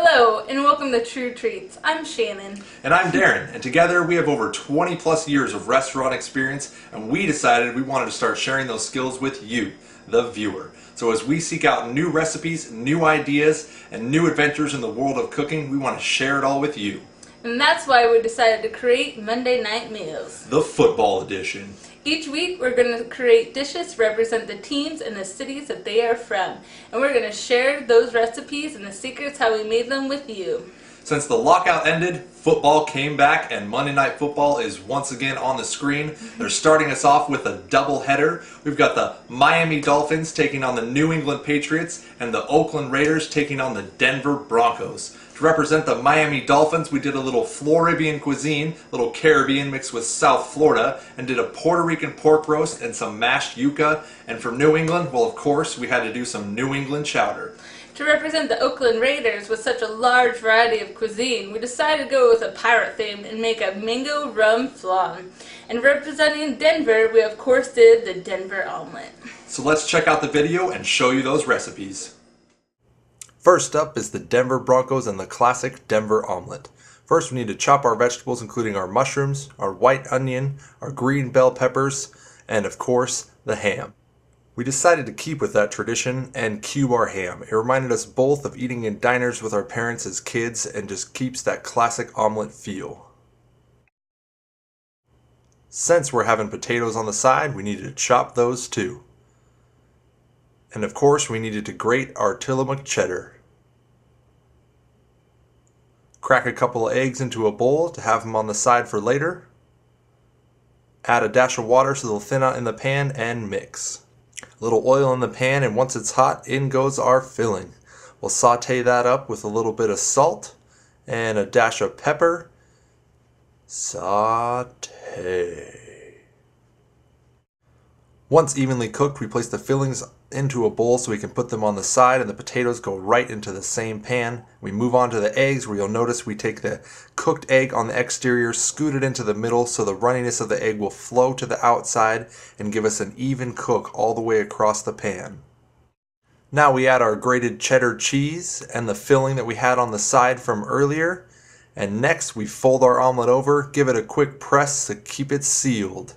Hello, and welcome to True Treats. I'm Shannon. And I'm Darren, and together we have over 20 plus years of restaurant experience, and we decided we wanted to start sharing those skills with you, the viewer. So as we seek out new recipes, new ideas, and new adventures in the world of cooking, we want to share it all with you. And that's why we decided to create Monday Night Meals. The football edition. Each week we're going to create dishes to represent the teams and the cities that they are from. And we're going to share those recipes and the secrets how we made them with you. Since the lockout ended, football came back and Monday Night Football is once again on the screen. They're starting us off with a doubleheader. We've got the Miami Dolphins taking on the New England Patriots and the Oakland Raiders taking on the Denver Broncos. To represent the Miami Dolphins, we did a little Floridian cuisine, a little Caribbean mixed with South Florida, and did a Puerto Rican pork roast and some mashed yuca. And from New England, well, of course, we had to do some New England chowder. To represent the Oakland Raiders with such a large variety of cuisine, we decided to go with a pirate theme and make a mango rum flan. And representing Denver, we of course did the Denver omelet. So let's check out the video and show you those recipes. First up is the Denver Broncos and the classic Denver omelet. First we need to chop our vegetables, including our mushrooms, our white onion, our green bell peppers, and of course the ham. We decided to keep with that tradition and cube our ham. It reminded us both of eating in diners with our parents as kids and just keeps that classic omelet feel. Since we're having potatoes on the side, we needed to chop those too. And of course we needed to grate our Tillamook cheddar. Crack a couple of eggs into a bowl to have them on the side for later. Add a dash of water so they'll thin out in the pan and mix. A little oil in the pan, and once it's hot, in goes our filling. We'll saute that up with a little bit of salt and a dash of pepper. Saute. Once evenly cooked, we place the fillings into a bowl so we can put them on the side, and the potatoes go right into the same pan. We move on to the eggs, where you'll notice we take the cooked egg on the exterior, scoot it into the middle so the runniness of the egg will flow to the outside and give us an even cook all the way across the pan. Now we add our grated cheddar cheese and the filling that we had on the side from earlier, and next we fold our omelet over, give it a quick press to keep it sealed.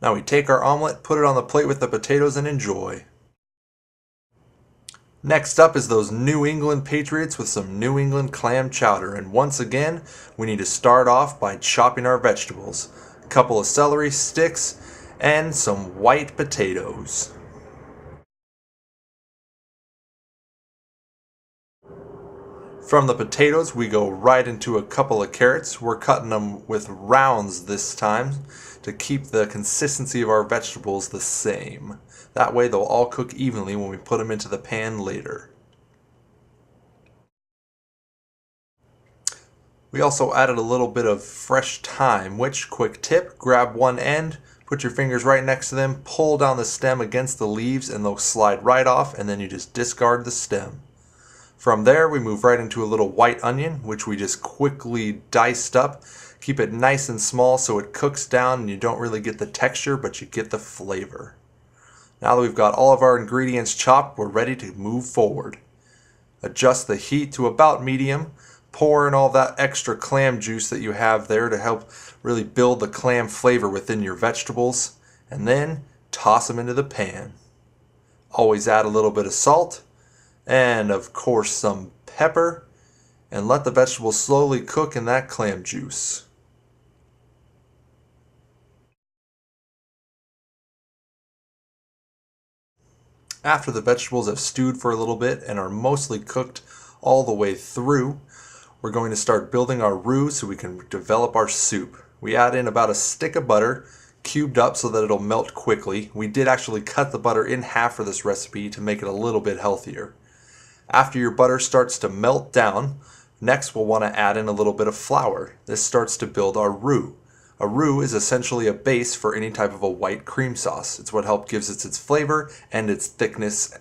Now we take our omelet, put it on the plate with the potatoes, and enjoy. Next up is those New England Patriots with some New England clam chowder, and once again we need to start off by chopping our vegetables. A couple of celery sticks and some white potatoes. From the potatoes we go right into a couple of carrots. We're cutting them with rounds this time to keep the consistency of our vegetables the same. That way they'll all cook evenly when we put them into the pan later. We also added a little bit of fresh thyme, which, quick tip, grab one end, put your fingers right next to them, pull down the stem against the leaves and they'll slide right off, and then you just discard the stem. From there we move right into a little white onion, which we just quickly diced up. Keep it nice and small so it cooks down and you don't really get the texture, but you get the flavor. Now that we've got all of our ingredients chopped, we're ready to move forward. Adjust the heat to about medium. Pour in all that extra clam juice that you have there to help really build the clam flavor within your vegetables. And then toss them into the pan. Always add a little bit of salt. And of course some pepper, and let the vegetables slowly cook in that clam juice. After the vegetables have stewed for a little bit and are mostly cooked all the way through, we're going to start building our roux so we can develop our soup. We add in about a stick of butter, cubed up so that it'll melt quickly. We did actually cut the butter in half for this recipe to make it a little bit healthier. After your butter starts to melt down, next we'll want to add in a little bit of flour. This starts to build our roux. A roux is essentially a base for any type of a white cream sauce. It's what gives it its flavor and its thickness.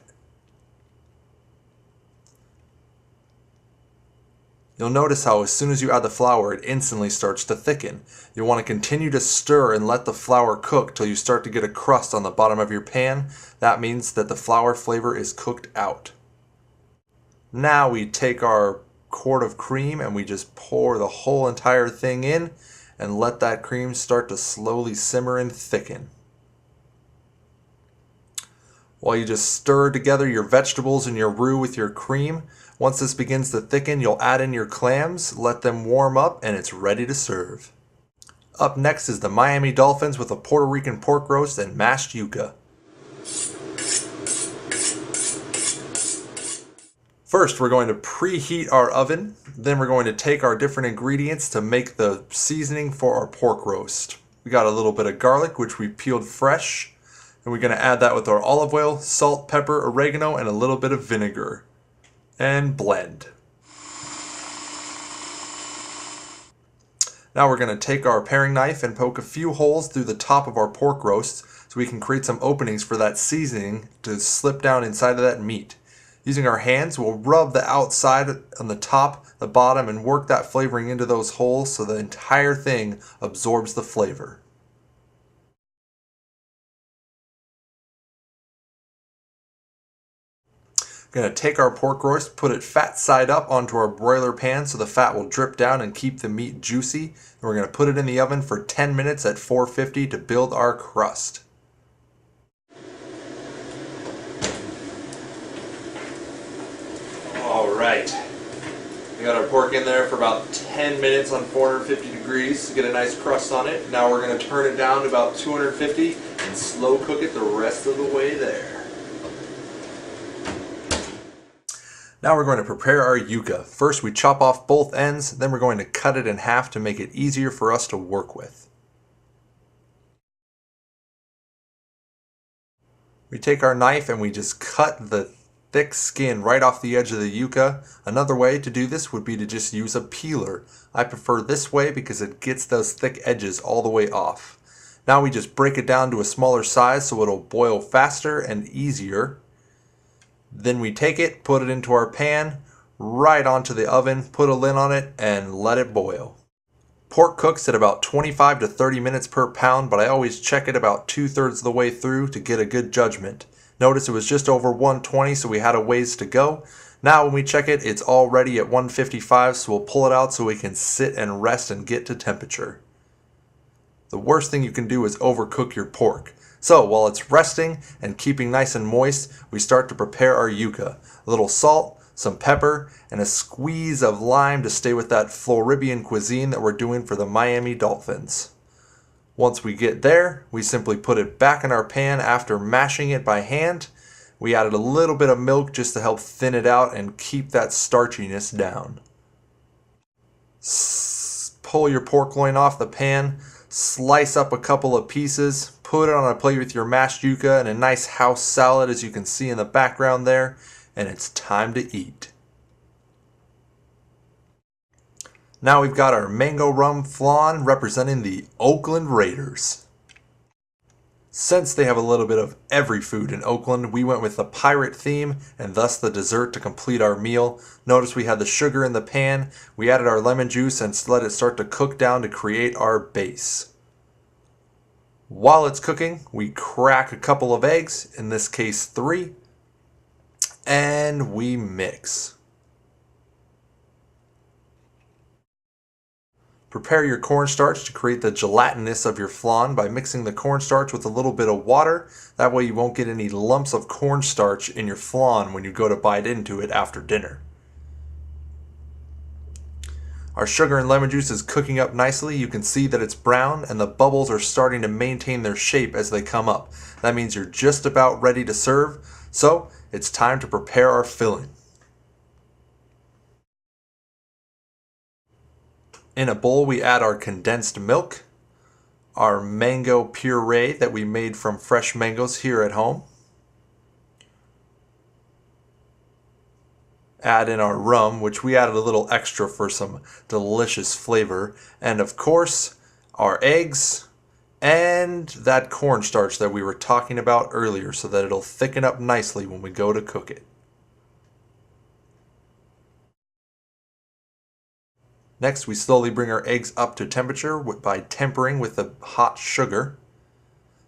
You'll notice how as soon as you add the flour, it instantly starts to thicken. You'll want to continue to stir and let the flour cook till you start to get a crust on the bottom of your pan. That means that the flour flavor is cooked out. Now we take our quart of cream and we just pour the whole entire thing in and let that cream start to slowly simmer and thicken. While you just stir together your vegetables and your roux with your cream, once this begins to thicken, you'll add in your clams, let them warm up, and it's ready to serve. Up next is the Miami Dolphins with a Puerto Rican pork roast and mashed yuca. First, we're going to preheat our oven. Then we're going to take our different ingredients to make the seasoning for our pork roast. We got a little bit of garlic, which we peeled fresh. And we're going to add that with our olive oil, salt, pepper, oregano, and a little bit of vinegar. And blend. Now we're going to take our paring knife and poke a few holes through the top of our pork roast so we can create some openings for that seasoning to slip down inside of that meat. Using our hands, we'll rub the outside on the top, the bottom, and work that flavoring into those holes so the entire thing absorbs the flavor. Going to take our pork roast, put it fat side up onto our broiler pan so the fat will drip down and keep the meat juicy. And we're going to put it in the oven for 10 minutes at 450 to build our crust. Alright, we got our pork in there for about 10 minutes on 450 degrees to get a nice crust on it. Now we're going to turn it down to about 250 and slow cook it the rest of the way there. Now we're going to prepare our yuca. First we chop off both ends, then we're going to cut it in half to make it easier for us to work with. We take our knife and we just cut the thick skin right off the edge of the yuca. Another way to do this would be to just use a peeler. I prefer this way because it gets those thick edges all the way off. Now we just break it down to a smaller size so it'll boil faster and easier. Then we take it, put it into our pan, right onto the oven, put a lid on it, and let it boil. Pork cooks at about 25 to 30 minutes per pound, but I always check it about 2/3 of the way through to get a good judgment. Notice it was just over 120, so we had a ways to go. Now when we check it, it's already at 155, so we'll pull it out so we can sit and rest and get to temperature. The worst thing you can do is overcook your pork. So while it's resting and keeping nice and moist, we start to prepare our yuca. A little salt, some pepper, and a squeeze of lime to stay with that Floridian cuisine that we're doing for the Miami Dolphins. Once we get there, we simply put it back in our pan after mashing it by hand. We added a little bit of milk just to help thin it out and keep that starchiness down. Pull your pork loin off the pan, slice up a couple of pieces, put it on a plate with your mashed yuca and a nice house salad as you can see in the background there, and it's time to eat. Now we've got our mango rum flan representing the Oakland Raiders. Since they have a little bit of every food in Oakland, we went with the pirate theme and thus the dessert to complete our meal. Notice we had the sugar in the pan, we added our lemon juice and let it start to cook down to create our base. While it's cooking, we crack a couple of eggs, in this case 3, and we mix. Prepare your cornstarch to create the gelatinous of your flan by mixing the cornstarch with a little bit of water. That way you won't get any lumps of cornstarch in your flan when you go to bite into it after dinner. Our sugar and lemon juice is cooking up nicely. You can see that it's brown and the bubbles are starting to maintain their shape as they come up. That means you're just about ready to serve. So it's time to prepare our filling. In a bowl we add our condensed milk, our mango puree that we made from fresh mangoes here at home. Add in our rum, which we added a little extra for some delicious flavor. And of course, our eggs and that cornstarch that we were talking about earlier so that it'll thicken up nicely when we go to cook it. Next, we slowly bring our eggs up to temperature by tempering with the hot sugar.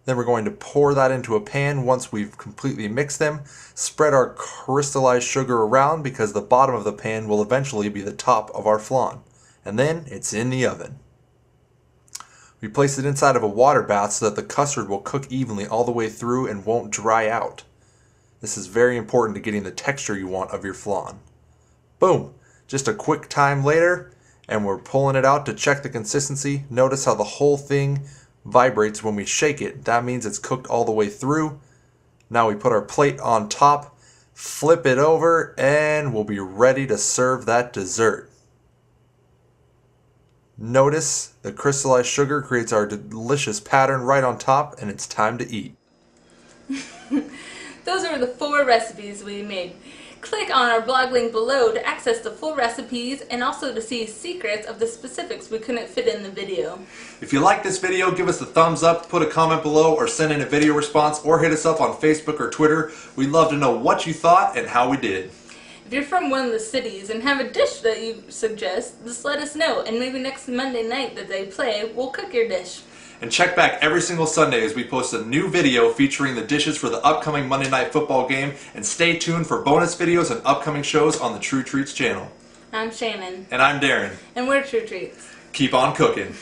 Then we're going to pour that into a pan once we've completely mixed them. Spread our crystallized sugar around because the bottom of the pan will eventually be the top of our flan. And then it's in the oven. We place it inside of a water bath so that the custard will cook evenly all the way through and won't dry out. This is very important to getting the texture you want of your flan. Boom! Just a quick time later, and we're pulling it out to check the consistency. Notice how the whole thing vibrates when we shake it. That means it's cooked all the way through. Now we put our plate on top, flip it over, and we'll be ready to serve that dessert. Notice the crystallized sugar creates our delicious pattern right on top, and it's time to eat. Those are the 4 recipes we made. Click on our blog link below to access the full recipes and also to see secrets of the specifics we couldn't fit in the video. If you like this video, give us a thumbs up, put a comment below, or send in a video response, or hit us up on Facebook or Twitter. We'd love to know what you thought and how we did. If you're from one of the cities and have a dish that you suggest, just let us know, and maybe next Monday night that they play, we'll cook your dish. And check back every single Sunday as we post a new video featuring the dishes for the upcoming Monday Night Football game. And stay tuned for bonus videos and upcoming shows on the True Treats channel. I'm Shannon. And I'm Darren. And we're True Treats. Keep on cooking.